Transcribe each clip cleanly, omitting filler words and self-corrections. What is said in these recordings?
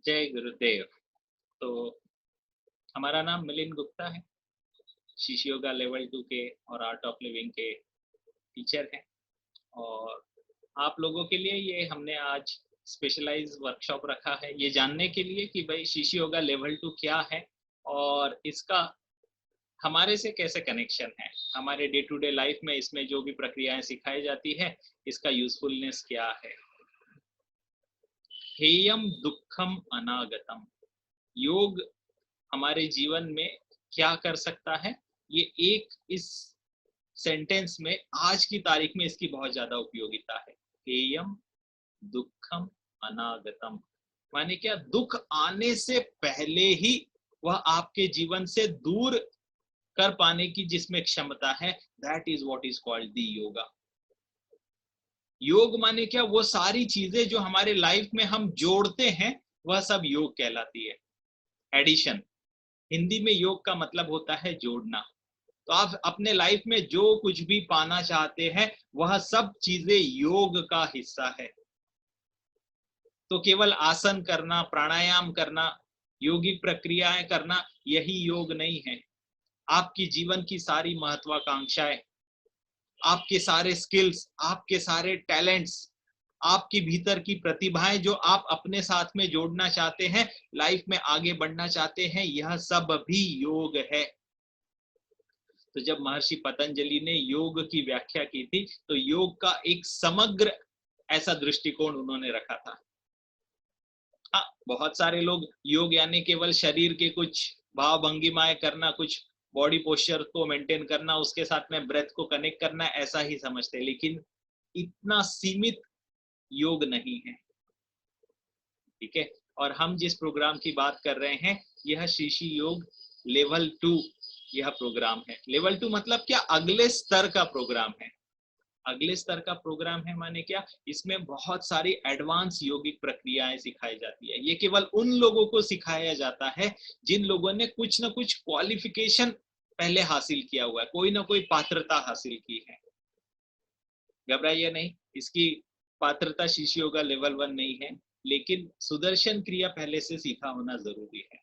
जय गुरुदेव। तो हमारा नाम मिलिंद गुप्ता है। शिशु योगा लेवल 2 के और आर्ट ऑफ लिविंग के टीचर हैं। और आप लोगों के लिए ये हमने आज स्पेशलाइज वर्कशॉप रखा है, ये जानने के लिए कि भाई शिशु योगा लेवल 2 क्या है और इसका हमारे से कैसे कनेक्शन है, हमारे डे टू डे लाइफ में इसमें जो भी प्रक्रियाएं सिखाई जाती है इसका यूजफुलनेस क्या है। हेयम दुखम अनागतम, योग हमारे जीवन में क्या कर सकता है, ये एक इस सेंटेंस में आज की तारीख में इसकी बहुत ज्यादा उपयोगिता है। हेयम दुखम अनागतम माने क्या, दुख आने से पहले ही वह आपके जीवन से दूर कर पाने की जिसमें क्षमता है, that is what is called the yoga. योग माने क्या, वो सारी चीजें जो हमारे लाइफ में हम जोड़ते हैं वह सब योग कहलाती है। एडिशन, हिंदी में योग का मतलब होता है जोड़ना। तो आप अपने लाइफ में जो कुछ भी पाना चाहते हैं वह सब चीजें योग का हिस्सा है। तो केवल आसन करना, प्राणायाम करना, योगिक प्रक्रियाएं करना यही योग नहीं है। आपकी जीवन की सारी महत्वाकांक्षाएं, आपके सारे स्किल्स, आपके सारे टैलेंट्स, आपकी भीतर की प्रतिभाएं जो आप अपने साथ में जोड़ना चाहते हैं, लाइफ में आगे बढ़ना चाहते हैं, यह सब भी योग है। तो जब महर्षि पतंजलि ने योग की व्याख्या की थी तो योग का एक समग्र ऐसा दृष्टिकोण उन्होंने रखा था। हाँ, बहुत सारे लोग योग यानी केवल शरीर के कुछ भाव भंगिमाएं करना, कुछ बॉडी पोस्चर को मेंटेन करना, उसके साथ में ब्रेथ को कनेक्ट करना, ऐसा ही समझते हैं, लेकिन इतना सीमित योग नहीं है। ठीक है। और हम जिस प्रोग्राम की बात कर रहे हैं यह शिशु योग लेवल 2 यह प्रोग्राम है। लेवल 2 मतलब क्या, अगले स्तर का प्रोग्राम है। अगले स्तर का प्रोग्राम है माने क्या, इसमें बहुत सारी एडवांस योगिक प्रक्रियाएं सिखाई जाती है। ये केवल उन लोगों को सिखाया जाता है जिन लोगों ने कुछ ना कुछ क्वालिफिकेशन पहले हासिल किया हुआ है, कोई ना कोई पात्रता हासिल की है। घबराइए नहीं, इसकी पात्रता शिशु योगा लेवल 1 नहीं है, लेकिन सुदर्शन क्रिया पहले से सीखा होना जरूरी है।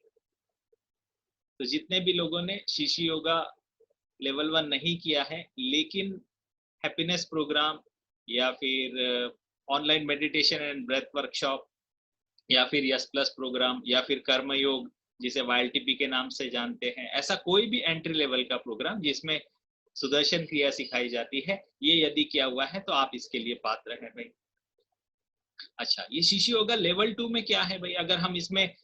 तो जितने भी लोगों ने शिशु योगा लेवल 1 नहीं किया है लेकिन हैप्पीनेस प्रोग्राम या फिर online meditation and breath workshop या फिर यस प्लस प्रोग्राम या फिर कर्म योग जिसे वाईएलटीपी के नाम से जानते हैं, ऐसा कोई भी एंट्री लेवल का प्रोग्राम जिसमें सुदर्शन क्रिया सिखाई जाती है, ये यदि किया हुआ है तो आप इसके लिए पात्र हैं भाई। अच्छा, ये शिशु योगा लेवल 2 में क्या है भाई, अगर हम इसमें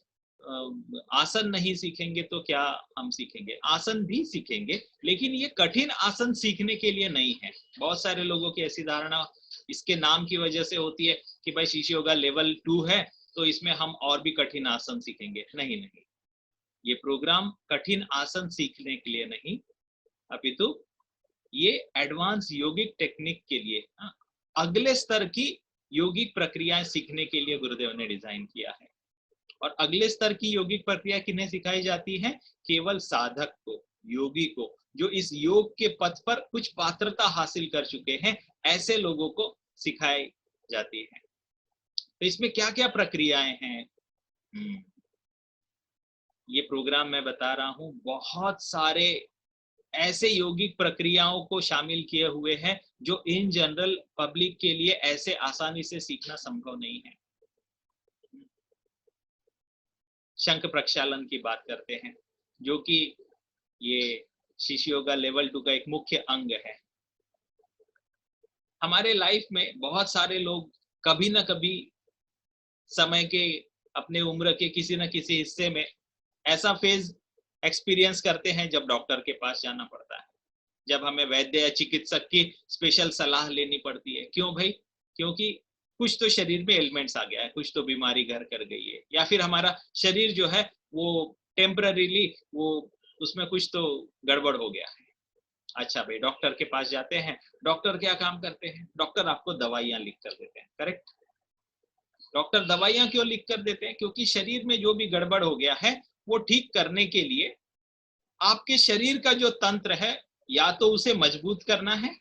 आसन नहीं सीखेंगे तो क्या हम सीखेंगे? आसन भी सीखेंगे, लेकिन ये कठिन आसन सीखने के लिए नहीं है। बहुत सारे लोगों की ऐसी धारणा इसके नाम की वजह से होती है कि भाई शिशु योगा लेवल 2 है तो इसमें हम और भी कठिन आसन सीखेंगे। नहीं नहीं, ये प्रोग्राम कठिन आसन सीखने के लिए नहीं, अपितु ये एडवांस योगिक टेक्निक के लिए, अगले स्तर की योगिक प्रक्रियाएं सीखने के लिए गुरुदेव ने डिजाइन किया है। और अगले स्तर की योगिक प्रक्रिया किन्हें सिखाई जाती है? केवल साधक को, योगी को, जो इस योग के पथ पर कुछ पात्रता हासिल कर चुके हैं, ऐसे लोगों को सिखाई जाती है। तो इसमें क्या क्या प्रक्रियाएं हैं? ये प्रोग्राम मैं बता रहा हूं बहुत सारे ऐसे योगिक प्रक्रियाओं को शामिल किए हुए हैं जो इन जनरल पब्लिक के लिए ऐसे आसानी से सीखना संभव नहीं है। शंख प्रक्षालन की बात करते हैं, जो कि ये शिशु योगा लेवल 2 का एक मुख्य अंग है। हमारे लाइफ में बहुत सारे लोग कभी ना कभी समय के, अपने उम्र के किसी न किसी हिस्से में ऐसा फेज एक्सपीरियंस करते हैं जब डॉक्टर के पास जाना पड़ता है, जब हमें वैद्य या चिकित्सक की स्पेशल सलाह लेनी पड़ती है। क्यों भाई? क्योंकि कुछ तो शरीर में एलिमेंट्स आ गया है, कुछ तो बीमारी घर कर गई है, या फिर हमारा शरीर जो है वो टेम्पररीली वो उसमें कुछ तो गड़बड़ हो गया है। अच्छा भाई, डॉक्टर के पास जाते हैं। डॉक्टर क्या काम करते हैं? डॉक्टर आपको दवाइयां लिख कर देते हैं, करेक्ट? डॉक्टर दवाइयां क्यों लिख कर देते हैं? क्योंकि शरीर में जो भी गड़बड़ हो गया है वो ठीक करने के लिए आपके शरीर का जो तंत्र है या तो उसे मजबूत करना है,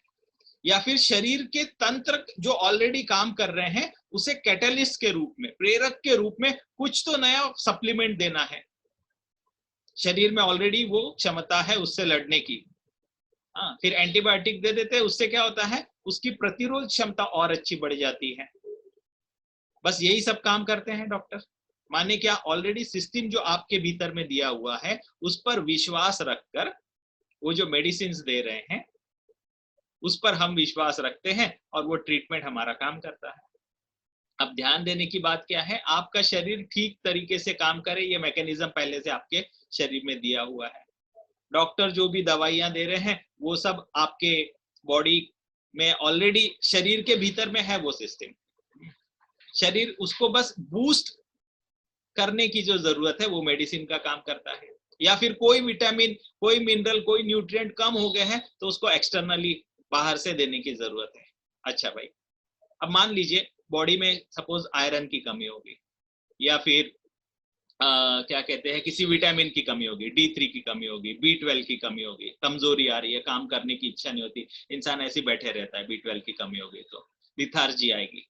या फिर शरीर के तंत्र जो ऑलरेडी काम कर रहे हैं उसे कैटलिस्ट के रूप में, प्रेरक के रूप में कुछ तो नया सप्लीमेंट देना है। शरीर में ऑलरेडी वो क्षमता है उससे लड़ने की, हाँ, फिर एंटीबायोटिक दे देते हैं, उससे क्या होता है, उसकी प्रतिरोध क्षमता और अच्छी बढ़ जाती है। बस यही सब काम करते हैं डॉक्टर। माने क्या, ऑलरेडी सिस्टम जो आपके भीतर में दिया हुआ है उस पर विश्वास रखकर वो जो मेडिसिन दे रहे हैं उस पर हम विश्वास रखते हैं और वो ट्रीटमेंट हमारा काम करता है। अब ध्यान देने की बात क्या है, आपका शरीर ठीक तरीके से काम करे, ये मैकेनिज्म पहले से आपके शरीर में दिया हुआ है। डॉक्टर जो भी दवाइयां दे रहे हैं वो सब आपके बॉडी में ऑलरेडी शरीर के भीतर में है वो सिस्टम। शरीर उसको बस बूस्ट करने की जो जरूरत है वो मेडिसिन का काम करता है, या फिर कोई विटामिन, कोई मिनरल, कोई न्यूट्रिएंट कम हो गए हैं तो उसको एक्सटर्नली बाहर से देने की जरूरत है। अच्छा भाई, अब मान लीजिए बॉडी में सपोज आयरन की कमी होगी, या फिर क्या कहते हैं किसी विटामिन की कमी होगी, D3 की कमी होगी, B12 की कमी होगी, कमजोरी आ रही है, काम करने की इच्छा नहीं होती, इंसान ऐसे बैठे रहता है, B12 की कमी होगी तो लिथार्जी आएगी।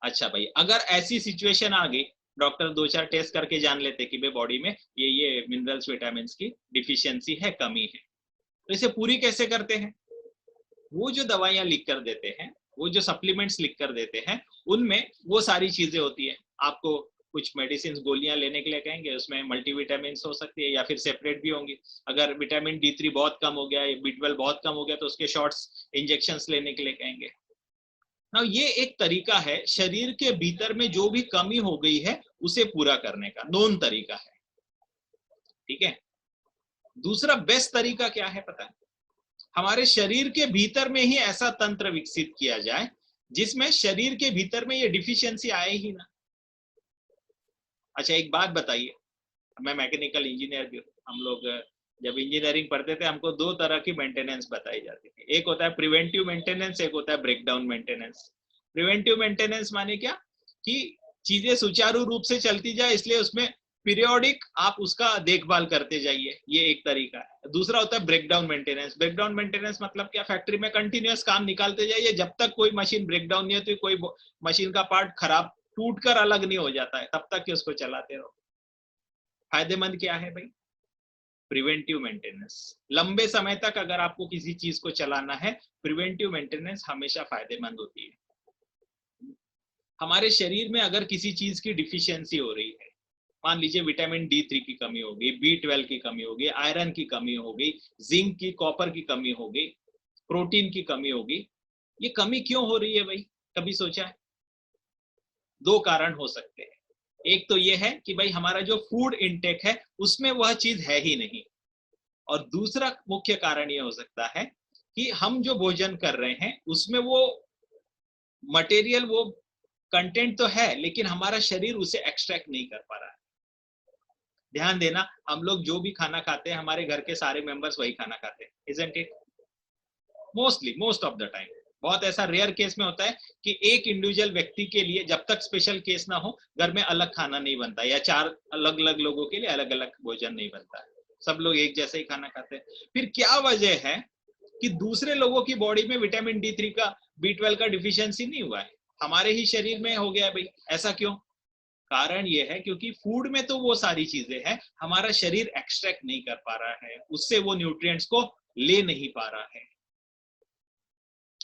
अच्छा भाई, अगर ऐसी सिचुएशन आ गई, डॉक्टर 2-4 टेस्ट करके जान लेते कि भाई बॉडी में ये मिनरल्स विटामिन की डिफिशियंसी है, कमी है, तो इसे पूरी कैसे करते हैं? वो जो दवाइयां लिख कर देते हैं, वो जो सप्लीमेंट्स लिख कर देते हैं, उनमें वो सारी चीजें होती है। आपको कुछ मेडिसिन गोलियां लेने के लिए कहेंगे, उसमें मल्टीविटामिन हो सकती है या फिर सेपरेट भी होंगी। अगर विटामिन D3 बहुत कम हो गया, B12 बहुत कम हो गया तो उसके शॉर्ट्स इंजेक्शंस लेने के लिए कहेंगे। ना ये एक तरीका है शरीर के भीतर में जो भी कमी हो गई है उसे पूरा करने का, नोन तरीका है, ठीक है। दूसरा बेस्ट तरीका क्या है पता है? हमारे शरीर के भीतर में ही ऐसा तंत्र विकसित किया जाए जिसमें शरीर के भीतर में ये डिफिशियंसी आए ही ना। अच्छा एक बात बताइए, मैं मैकेनिकल इंजीनियर भी हूँ, हम लोग जब इंजीनियरिंग पढ़ते थे हमको 2 तरह की मेंटेनेंस बताई जाती थी, एक होता है प्रिवेंटिव मेंटेनेंस, एक होता है ब्रेकडाउन मेंटेनेंस। प्रिवेंटिव मेंटेनेंस माने क्या कि चीजें सुचारू रूप से चलती जाए, इसलिए उसमें पीरियोडिक आप उसका देखभाल करते जाइए, ये एक तरीका है। दूसरा होता है ब्रेकडाउन मेंटेनेंस। ब्रेकडाउन मेंटेनेंस मतलब क्या, फैक्ट्री में कंटिन्यूअस काम निकालते जाइए, जब तक कोई मशीन ब्रेकडाउन नहीं होती, कोई मशीन का पार्ट खराब टूट कर अलग नहीं हो जाता है, तब तक कि उसको चलाते रहो। फायदेमंद क्या है भाई? Preventive maintenance. लंबे समय तक अगर आपको किसी चीज को चलाना है, प्रिवेंटिव मेंटेनेंस हमेशा फायदेमंद होती है। हमारे शरीर में अगर किसी चीज की डिफिशियंसी हो रही है, मान लीजिए विटामिन D3 की कमी हो गई, B12 की कमी हो गई, आयरन की कमी हो गई, जिंक की, कॉपर की कमी हो गई, प्रोटीन की कमी हो गई, ये कमी क्यों हो रही है भाई, कभी सोचा है? 2 कारण हो सकते हैं। एक तो ये है कि भाई हमारा जो फूड इनटेक है उसमें वह चीज है ही नहीं, और दूसरा मुख्य कारण ये हो सकता है कि हम जो भोजन कर रहे हैं उसमें वो मटेरियल, वो कंटेंट तो है लेकिन हमारा शरीर उसे एक्सट्रैक्ट नहीं कर पा रहा है। ध्यान देना, हम लोग जो भी खाना खाते हैं हमारे घर के सारे मेंबर्स वही खाना खाते हैं, isn't it? Mostly, most of the time. बहुत ऐसा रेयर केस में होता है कि एक इंडिविजुअल व्यक्ति के लिए, जब तक स्पेशल केस ना हो, घर में अलग खाना नहीं बनता, या 4 अलग अलग लोगों के लिए अलग अलग भोजन नहीं बनता है, सब लोग एक जैसे ही खाना खाते हैं। फिर क्या वजह है कि दूसरे लोगों की बॉडी में विटामिन D3 का, B12 का डिफिशियंसी नहीं हुआ है, हमारे ही शरीर में हो गया है भाई? ऐसा क्यों? कारण ये है क्योंकि फूड में तो वो सारी चीजें हैं, हमारा शरीर एक्सट्रैक्ट नहीं कर पा रहा है, उससे वो न्यूट्रिएंट्स को ले नहीं पा रहा है।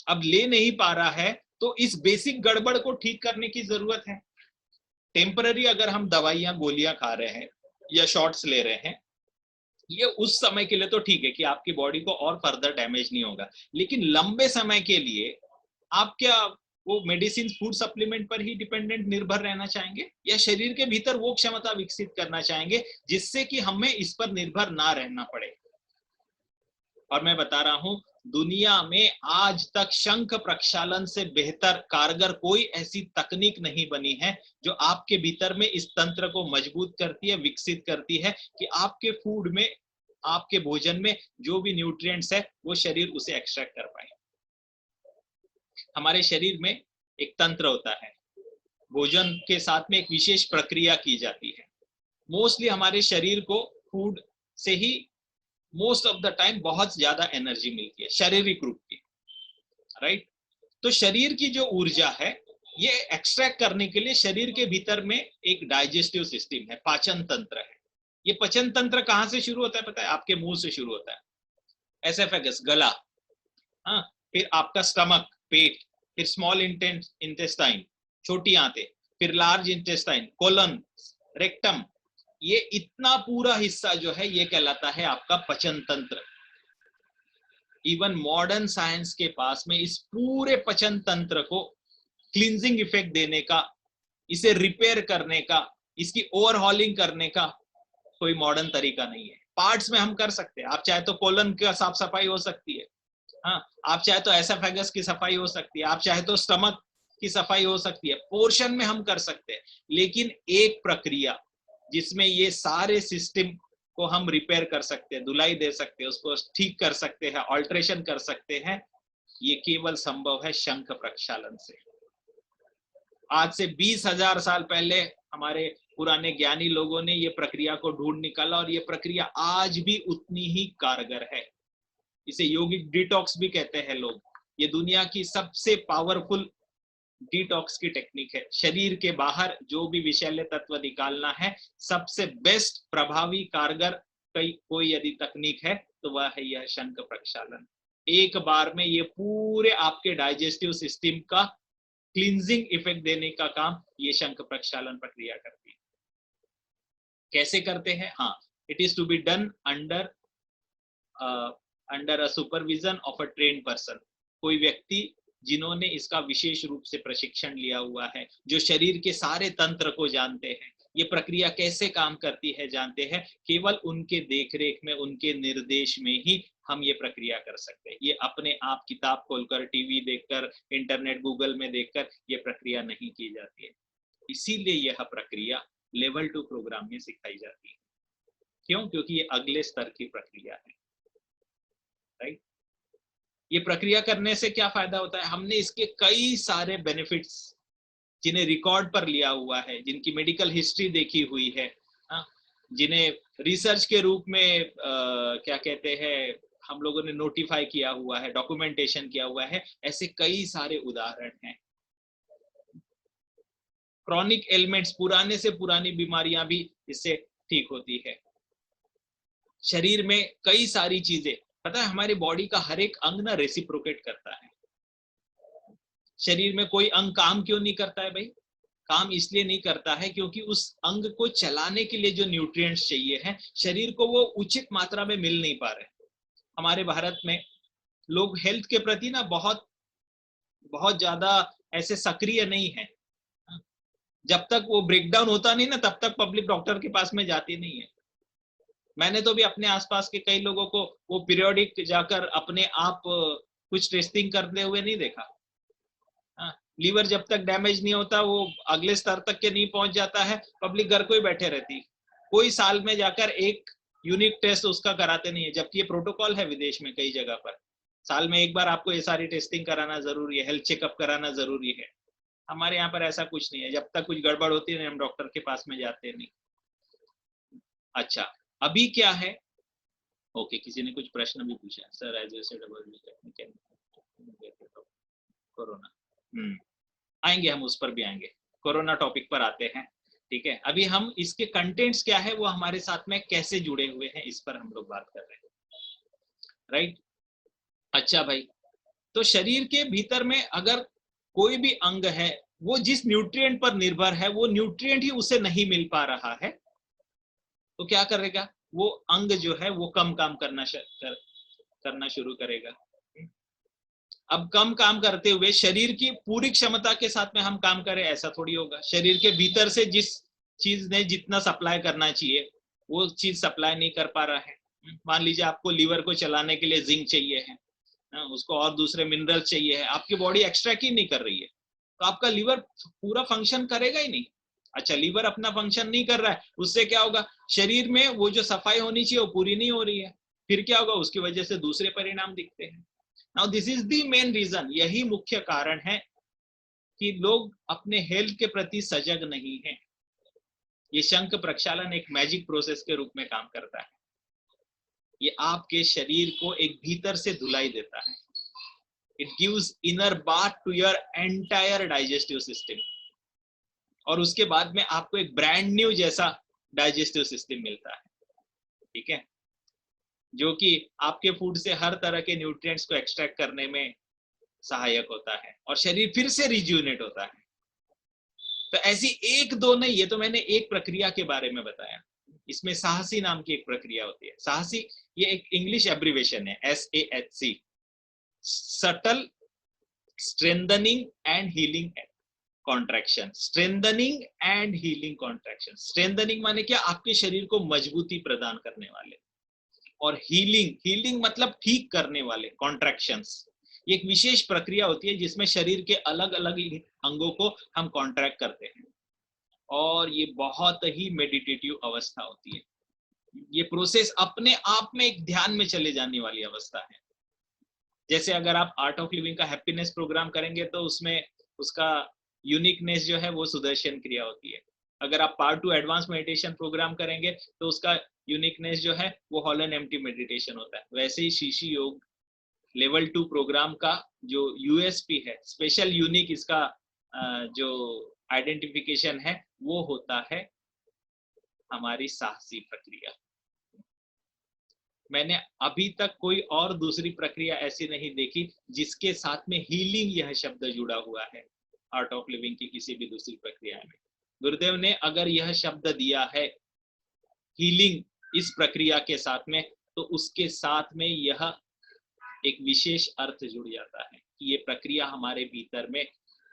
अब ले नहीं पा रहा है तो इस बेसिक गड़बड़ को ठीक करने की जरूरत है। टेम्पररी अगर हम दवाइयां, गोलियां खा रहे हैं या शॉट्स ले रहे हैं, ये उस समय के लिए तो ठीक है कि आपकी बॉडी को और फर्दर डैमेज नहीं होगा, लेकिन लंबे समय के लिए आप क्या वो मेडिसिन, फूड सप्लीमेंट पर ही डिपेंडेंट, निर्भर रहना चाहेंगे, या शरीर के भीतर वो क्षमता विकसित करना चाहेंगे जिससे कि हमें इस पर निर्भर ना रहना पड़े? और मैं बता रहा हूं, दुनिया में आज तक शंख प्रक्षालन से बेहतर कारगर कोई ऐसी तकनीक नहीं बनी है जो आपके भीतर में इस तंत्र को मजबूत करती है, विकसित करती है कि आपके फूड में, आपके भोजन में जो भी न्यूट्रिएंट्स है वो शरीर उसे एक्सट्रैक्ट कर पाए। हमारे शरीर में एक तंत्र होता है, भोजन के साथ में एक विशेष प्रक्रिया की जाती है। मोस्टली हमारे शरीर को फूड से ही मोस्ट ऑफ द टाइम बहुत ज्यादा एनर्जी मिलती है, शारीरिक रूप की, राइट? तो शरीर की जो ऊर्जा है ये एक्सट्रैक्ट करने के लिए शरीर के भीतर में एक डाइजेस्टिव सिस्टम है, पाचन तंत्र है। ये पाचन तंत्र कहाँ से शुरू होता है पता है? आपके मुंह से शुरू होता है। एसोफेगस गला, हाँ, फिर आपका स्टमक पेट, फिर स्मॉल इंटेस्टाइन छोटी आंतें, फिर लार्ज इंटेस्टाइन कोलन, रेक्टम, ये इतना पूरा हिस्सा जो है ये कहलाता है आपका पाचन तंत्र। इवन मॉडर्न साइंस के पास में इस पूरे पाचन तंत्र को क्लींजिंग इफेक्ट देने का, इसे रिपेयर करने का, इसकी ओवरहॉलिंग करने का कोई मॉडर्न तरीका नहीं है। पार्ट्स में हम कर सकते हैं, आप चाहे तो कोलन की साफ सफाई हो सकती है, हाँ, आप चाहे तो एसोफेगस की सफाई हो सकती है, आप चाहे तो स्टमक की सफाई हो सकती है, पोर्शन में हम कर सकते हैं। लेकिन एक प्रक्रिया जिसमें ये सारे सिस्टम को हम रिपेयर कर सकते हैं, धुलाई दे सकते हैं, उसको ठीक कर सकते हैं, ऑल्ट्रेशन कर सकते हैं, ये केवल संभव है शंख प्रक्षालन से। आज से 20,000 साल पहले हमारे पुराने ज्ञानी लोगों ने ये प्रक्रिया को ढूंढ निकाला और ये प्रक्रिया आज भी उतनी ही कारगर है। इसे योगिक डिटॉक्स भी कहते हैं लोग। ये दुनिया की सबसे पावरफुल डिटॉक्स की टेक्निक है। शरीर के बाहर जो भी विषैले तत्व निकालना है, सबसे बेस्ट प्रभावी कारगर कोई यदि तकनीक है तो वह है यह शंख प्रक्षालन। एक बार में ये पूरे आपके डाइजेस्टिव सिस्टम का क्लींजिंग इफेक्ट देने का काम ये शंख प्रक्षालन प्रक्रिया करती है। कैसे करते हैं? हाँ, it is to be done under a supervision of a trained person. कोई व्यक्ति जिन्होंने इसका विशेष रूप से प्रशिक्षण लिया हुआ है, जो शरीर के सारे तंत्र को जानते हैं, ये प्रक्रिया कैसे काम करती है जानते हैं, केवल उनके देखरेख में, उनके निर्देश में ही हम ये प्रक्रिया कर सकते हैं। ये अपने आप किताब खोलकर, टीवी देखकर, इंटरनेट गूगल में देखकर ये प्रक्रिया नहीं की जाती है। इसीलिए यह प्रक्रिया लेवल 2 प्रोग्राम में सिखाई जाती है। क्यों? क्योंकि ये अगले स्तर की प्रक्रिया है, राइट? ये प्रक्रिया करने से क्या फायदा होता है? हमने इसके कई सारे बेनिफिट्स जिन्हें रिकॉर्ड पर लिया हुआ है, जिनकी मेडिकल हिस्ट्री देखी हुई है, जिन्हें रिसर्च के रूप में क्या कहते हैं, हम लोगों ने नोटिफाई किया हुआ है, डॉक्यूमेंटेशन किया हुआ है, ऐसे कई सारे उदाहरण हैं। क्रॉनिक एलिमेंट्स, पुराने से पुरानी बीमारियां भी इससे ठीक होती है। शरीर में कई सारी चीजें, पता है हमारी बॉडी का हर एक अंग ना रेसिप्रोकेट करता है। शरीर में कोई अंग काम क्यों नहीं करता है भाई? काम इसलिए नहीं करता है क्योंकि उस अंग को चलाने के लिए जो न्यूट्रिएंट्स चाहिए हैं, शरीर को वो उचित मात्रा में मिल नहीं पा रहे। हमारे भारत में लोग हेल्थ के प्रति ना बहुत बहुत ज्यादा ऐसे सक्रिय नहीं है। जब तक वो ब्रेकडाउन होता नहीं ना, तब तक पब्लिक डॉक्टर के पास में जाती नहीं है। मैंने तो भी अपने आसपास के कई लोगों को वो पीरियोडिक जाकर अपने आप कुछ टेस्टिंग करते हुए नहीं देखा। लीवर जब तक डैमेज नहीं होता, वो अगले स्तर तक के नहीं पहुंच जाता है, पब्लिक घर को ही बैठे रहती। कोई साल में जाकर एक यूनिक टेस्ट उसका कराते नहीं है, जबकि ये प्रोटोकॉल है विदेश में कई जगह पर। साल में एक बार आपको ये सारी टेस्टिंग कराना जरूरी है, हेल्थ चेकअप कराना जरूरी है। हमारे यहाँ पर ऐसा कुछ नहीं है, जब तक कुछ गड़बड़ होती है हम डॉक्टर के पास में जाते नहीं। अच्छा, अभी क्या है? ओके, किसी ने कुछ प्रश्न भी पूछा सर, एज कोरोना, आएंगे हम, उस पर भी आएंगे, कोरोना टॉपिक पर आते हैं, ठीक है। अभी हम इसके कंटेंट्स क्या है, वो हमारे साथ में कैसे जुड़े हुए हैं, इस पर हम लोग बात कर रहे हैं, राइट? अच्छा भाई, तो शरीर के भीतर में अगर कोई भी अंग है, वो जिस न्यूट्रिएंट पर निर्भर है, वो न्यूट्रिएंट ही उसे नहीं मिल पा रहा है, तो क्या करेगा? वो अंग जो है वो कम काम करना शुरू करेगा। अब कम काम करते हुए शरीर की पूरी क्षमता के साथ में हम काम करें, ऐसा थोड़ी होगा। शरीर के भीतर से जिस चीज ने जितना सप्लाई करना चाहिए वो चीज सप्लाई नहीं कर पा रहा है। मान लीजिए आपको लीवर को चलाने के लिए जिंक चाहिए है, उसको और दूसरे मिनरल चाहिए है, आपकी बॉडी एक्सट्रैक्ट ही नहीं कर रही है, तो आपका लीवर पूरा फंक्शन करेगा ही नहीं। अच्छा, लीवर अपना फंक्शन नहीं कर रहा है, उससे क्या होगा? शरीर में वो जो सफाई होनी चाहिए वो पूरी नहीं हो रही है, फिर क्या होगा? उसकी वजह से दूसरे परिणाम दिखते हैं। Now this is the main reason, यही मुख्य कारण है कि लोग अपने हेल्थ के प्रति सजग नहीं है। ये शंख प्रक्षालन एक मैजिक प्रोसेस के रूप में काम करता है। ये आपके शरीर को एक भीतर से धुलाई देता है। It gives inner bath to your entire digestive system, और उसके बाद में आपको एक ब्रांड न्यू जैसा डाइजेस्टिव सिस्टम मिलता है, ठीक है, जो कि आपके फूड से हर तरह के न्यूट्रिएंट्स को एक्सट्रैक्ट करने में सहायक होता है और शरीर फिर से रिज्यूनेट होता है। तो ऐसी एक दो नहीं, ये तो मैंने एक प्रक्रिया के बारे में बताया। इसमें साहसी नाम की एक प्रक्रिया होती है। साहसी ये एक इंग्लिश एब्रिवेशन है, SAHC, subtle strengthening and healing contraction. Strengthening and healing contraction. Strengthening माने क्या, आपके शरीर को मजबूती प्रदान करने वाले, और हीलिंग, हीलिंग मतलब ठीक करने वाले कॉन्ट्रैक्शंस। ये एक विशेष प्रक्रिया होती है जिसमें शरीर के अलग अलग अंगों को हम कॉन्ट्रैक्ट करते हैं, और ये बहुत ही मेडिटेटिव अवस्था होती है। ये प्रोसेस अपने आप में एक ध्यान में चले जाने वाली अवस्था है। जैसे अगर आप आर्ट ऑफ लिविंग का हैप्पीनेस प्रोग्राम करेंगे तो उसमें उसका यूनिकनेस जो है वो सुदर्शन क्रिया होती है। अगर आप पार्ट 2 एडवांस मेडिटेशन प्रोग्राम करेंगे तो उसका यूनिकनेस जो है वो हॉल एंड एम्प्टी मेडिटेशन होता है। वैसे ही शीशी योग लेवल 2 प्रोग्राम का जो यूएसपी है, स्पेशल यूनिक इसका जो आइडेंटिफिकेशन है, वो होता है हमारी साहसी प्रक्रिया। मैंने अभी तक कोई और दूसरी प्रक्रिया ऐसी नहीं देखी जिसके साथ में हीलिंग यह शब्द जुड़ा हुआ है आर्ट ऑफ लिविंग की किसी भी दूसरी प्रक्रिया में। गुरुदेव ने अगर यह शब्द दिया है हीलिंग इस प्रक्रिया के साथ में, तो उसके साथ में यह एक विशेष अर्थ जुड़ जाता है कि ये प्रक्रिया हमारे भीतर में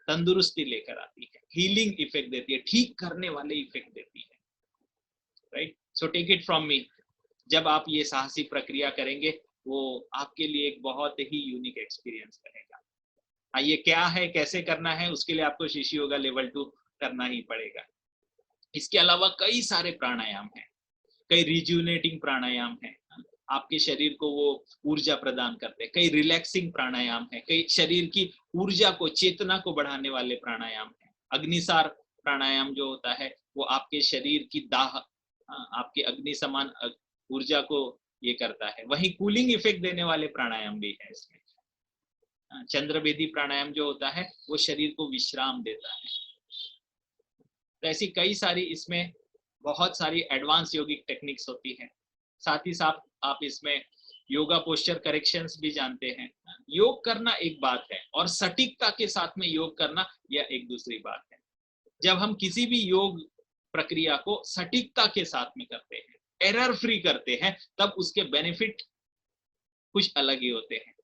तंदुरुस्ती लेकर आती है, हीलिंग इफेक्ट देती है, ठीक करने वाले इफेक्ट देती है। Right, so take it from me, जब आप ये साहसी प्रक्रिया करेंगे वो आपके लिए एक बहुत ही यूनिक एक्सपीरियंस रहेगा। हाँ, ये क्या है, कैसे करना है, उसके लिए आपको शिशी योगा लेवल 2 करना ही पड़ेगा। इसके अलावा कई सारे प्राणायाम हैं, कई रिज्यूनेटिंग प्राणायाम हैं, आपके शरीर को वो ऊर्जा प्रदान करते हैं। कई रिलैक्सिंग प्राणायाम है, कई शरीर की ऊर्जा को, चेतना को बढ़ाने वाले प्राणायाम है। अग्निसार प्राणायाम जो होता है वो आपके शरीर की दाह, आपके अग्नि समान ऊर्जा को ये करता है। वहीं कूलिंग इफेक्ट देने वाले प्राणायाम भी है इसमें। चंद्रभेदी प्राणायाम जो होता है वो शरीर को विश्राम देता है। तो ऐसी कई सारी इसमें बहुत सारी एडवांस योगिक टेक्निक्स होती हैं। साथ ही साथ आप इसमें योगा पोस्चर करेक्शंस भी जानते हैं। योग करना एक बात है और सटीकता के साथ में योग करना यह एक दूसरी बात है। जब हम किसी भी योग प्रक्रिया को सटीकता के साथ में करते हैं, एरर फ्री करते हैं, तब उसके बेनिफिट कुछ अलग ही होते हैं।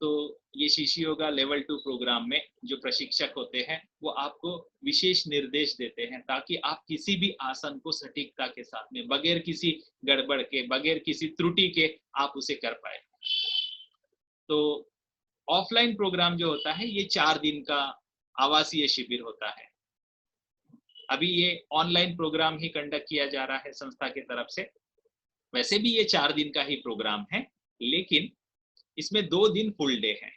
तो ये शिशी योगा लेवल 2 प्रोग्राम में जो प्रशिक्षक होते हैं वो आपको विशेष निर्देश देते हैं ताकि आप किसी भी आसन को सटीकता के साथ में, बगैर किसी गड़बड़ के, बगैर किसी त्रुटि के आप उसे कर पाए। तो ऑफलाइन प्रोग्राम जो होता है ये 4 दिन का आवासीय शिविर होता है। अभी ये ऑनलाइन प्रोग्राम ही कंडक्ट किया जा रहा है संस्था की तरफ से। वैसे भी ये 4 दिन का ही प्रोग्राम है, लेकिन इसमें 2 दिन फुल डे है।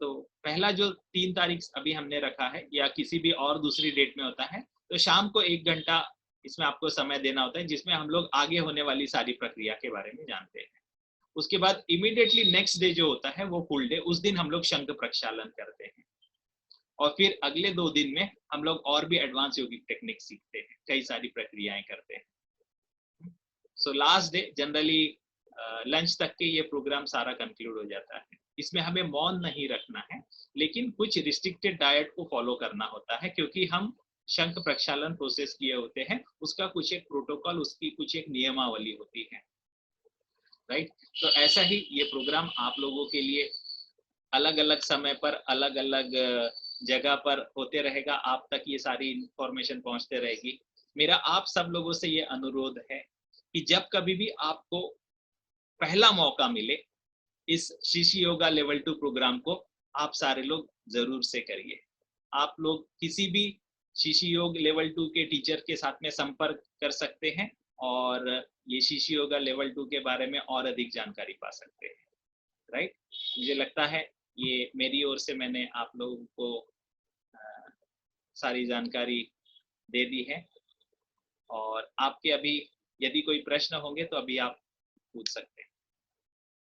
तो पहला जो 3 तारीख अभी हमने रखा है या किसी भी और दूसरी डेट में होता है, तो शाम को 1 घंटा इसमें आपको समय देना होता है जिसमें हम लोग आगे होने वाली सारी प्रक्रिया के बारे में जानते हैं। उसके बाद इमीडिएटली नेक्स्ट डे जो होता है वो फुल डे, उस दिन हम लोग शंख प्रक्षालन करते हैं और फिर अगले 2 दिन में हम लोग और भी एडवांस योगिक टेक्निक सीखते हैं, कई सारी प्रक्रियाएं करते हैं। So last day generally lunch तक के ये प्रोग्राम सारा कंक्लूड हो जाता है। इसमें हमें मौन नहीं रखना है, लेकिन कुछ रिस्ट्रिक्टेड डाइट को फॉलो करना होता है क्योंकि हम शंख प्रक्षालन प्रोसेस किए होते हैं, उसका कुछ एक प्रोटोकॉल, उसकी कुछ एक नियमावली होती है। राइट, तो ऐसा ही ये प्रोग्राम आप लोगों के लिए अलग अलग समय पर, अलग अलग जगह पर होते रहेगा। आप तक ये सारी इंफॉर्मेशन पहुंचते रहेगी। मेरा आप सब लोगों से ये अनुरोध है कि जब कभी भी आपको पहला मौका मिले इस शिशी योगा लेवल 2 प्रोग्राम को, आप सारे लोग जरूर से करिए। आप लोग किसी भी शिशी योग लेवल 2 के टीचर के साथ में संपर्क कर सकते हैं और ये शिशी योगा लेवल 2 के बारे में और अधिक जानकारी पा सकते हैं। राइट, मुझे लगता है ये मेरी ओर से मैंने आप लोगों को सारी जानकारी दे दी है और आपके अभी यदि कोई प्रश्न होंगे तो अभी आप पूछ सकते हैं।